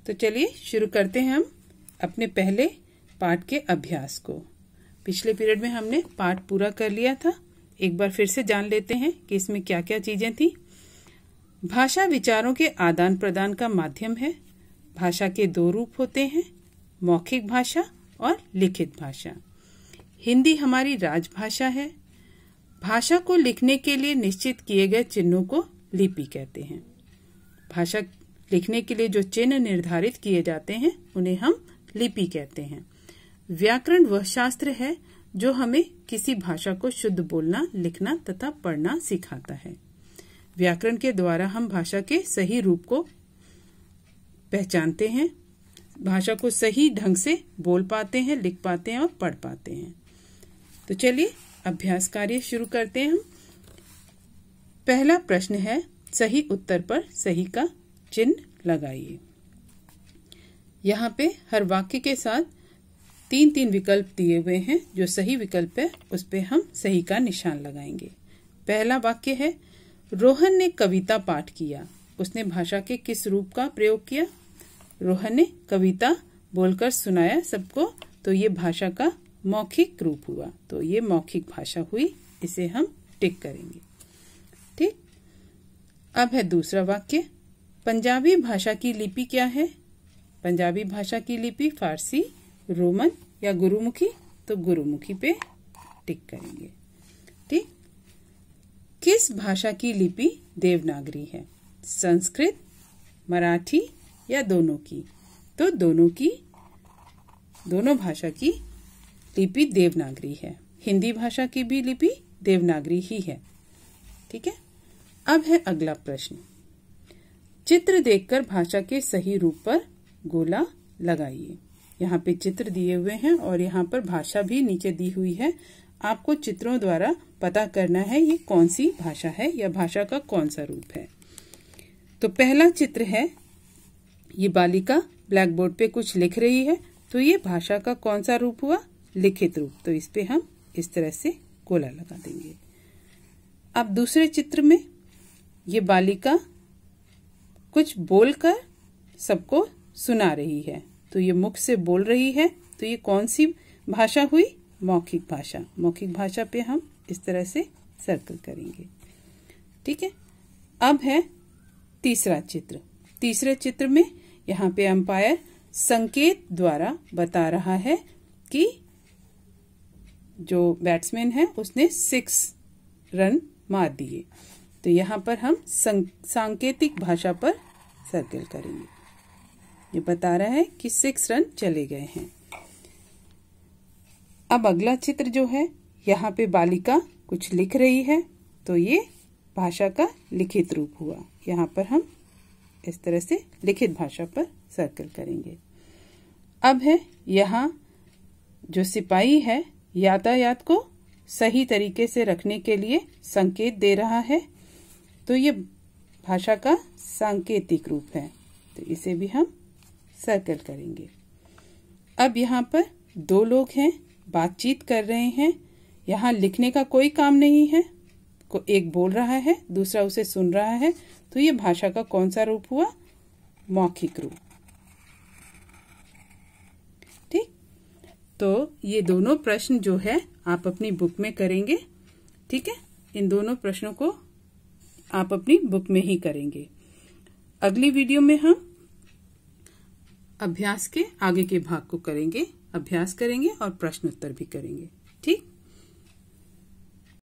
तो चलिए शुरू करते हैं हम अपने पहले पाठ के अभ्यास को। पिछले पीरियड में हमने पाठ पूरा कर लिया था। एक बार फिर से जान लेते हैं कि इसमें क्या क्या चीजें थी। भाषा विचारों के आदान प्रदान का माध्यम है। भाषा के दो रूप होते हैं, मौखिक भाषा और लिखित भाषा। हिंदी हमारी राजभाषा है। भाषा को लिखने के लिए निश्चित किए गए चिन्हों को लिपि कहते हैं। भाषा लिखने के लिए जो चिन्ह निर्धारित किए जाते हैं उन्हें हम लिपि कहते हैं। व्याकरण वह शास्त्र है जो हमें किसी भाषा को शुद्ध बोलना, लिखना तथा पढ़ना सिखाता है। व्याकरण के द्वारा हम भाषा के सही रूप को पहचानते हैं, भाषा को सही ढंग से बोल पाते हैं, लिख पाते हैं और पढ़ पाते हैं। तो चलिए अभ्यास कार्य शुरू करते हैं हम। पहला प्रश्न है, सही उत्तर पर सही का चिन्ह लगाइए। यहाँ पे हर वाक्य के साथ 3-3 विकल्प दिए हुए हैं। जो सही विकल्प है उस पे हम सही का निशान लगाएंगे। पहला वाक्य है, रोहन ने कविता पाठ किया। उसने भाषा के किस रूप का प्रयोग किया? रोहन ने कविता बोलकर सुनाया सबको, तो ये भाषा का मौखिक रूप हुआ। तो ये मौखिक भाषा हुई, इसे हम टिक करेंगे। ठीक। अब है दूसरा वाक्य, पंजाबी भाषा की लिपि क्या है? पंजाबी भाषा की लिपि फारसी, रोमन या गुरुमुखी, तो गुरुमुखी पे टिक करेंगे। ठीक। किस भाषा की लिपि देवनागरी है? संस्कृत, मराठी या दोनों की? तो दोनों भाषा की लिपि देवनागरी है। हिंदी भाषा की भी लिपि देवनागरी ही है। ठीक है। अब है अगला प्रश्न, चित्र देखकर भाषा के सही रूप पर गोला लगाइए। यहाँ पे चित्र दिए हुए हैं और यहाँ पर भाषा भी नीचे दी हुई है। आपको चित्रों द्वारा पता करना है ये कौन सी भाषा है या भाषा का कौन सा रूप है। तो पहला चित्र है, ये बालिका ब्लैक बोर्ड पे कुछ लिख रही है, तो ये भाषा का कौन सा रूप हुआ? लिखित रूप। तो इस पे हम इस तरह से गोला लगा देंगे। अब दूसरे चित्र में ये बालिका कुछ बोलकर सबको सुना रही है, तो ये मुख से बोल रही है, तो ये कौन सी भाषा हुई? मौखिक भाषा। मौखिक भाषा पे हम इस तरह से सर्कल करेंगे। ठीक है। अब है तीसरा चित्र। तीसरे चित्र में यहाँ पे अंपायर संकेत द्वारा बता रहा है कि जो बैट्समैन है उसने 6 रन मार दिए। तो यहाँ पर हम सांकेतिक भाषा पर सर्कल करेंगे। ये बता रहा है कि 6 रन चले गए हैं। अब अगला चित्र जो है, यहाँ पे बालिका कुछ लिख रही है, तो ये भाषा का लिखित रूप हुआ। यहाँ पर हम इस तरह से लिखित भाषा पर सर्कल करेंगे। अब है यहाँ जो सिपाही है यातायात को सही तरीके से रखने के लिए संकेत दे रहा है, तो ये भाषा का सांकेतिक रूप है। तो इसे भी हम सर्कल करेंगे। अब यहाँ पर 2 लोग हैं, बातचीत कर रहे हैं। यहाँ लिखने का कोई काम नहीं है। एक बोल रहा है, दूसरा उसे सुन रहा है, तो ये भाषा का कौन सा रूप हुआ? मौखिक रूप। ठीक। तो ये दोनों प्रश्न जो है आप अपनी बुक में करेंगे। ठीक है। इन दोनों प्रश्नों को आप अपनी बुक में ही करेंगे। अगली वीडियो में हम अभ्यास के आगे के भाग को करेंगे, अभ्यास करेंगे और प्रश्न उत्तर भी करेंगे। ठीक।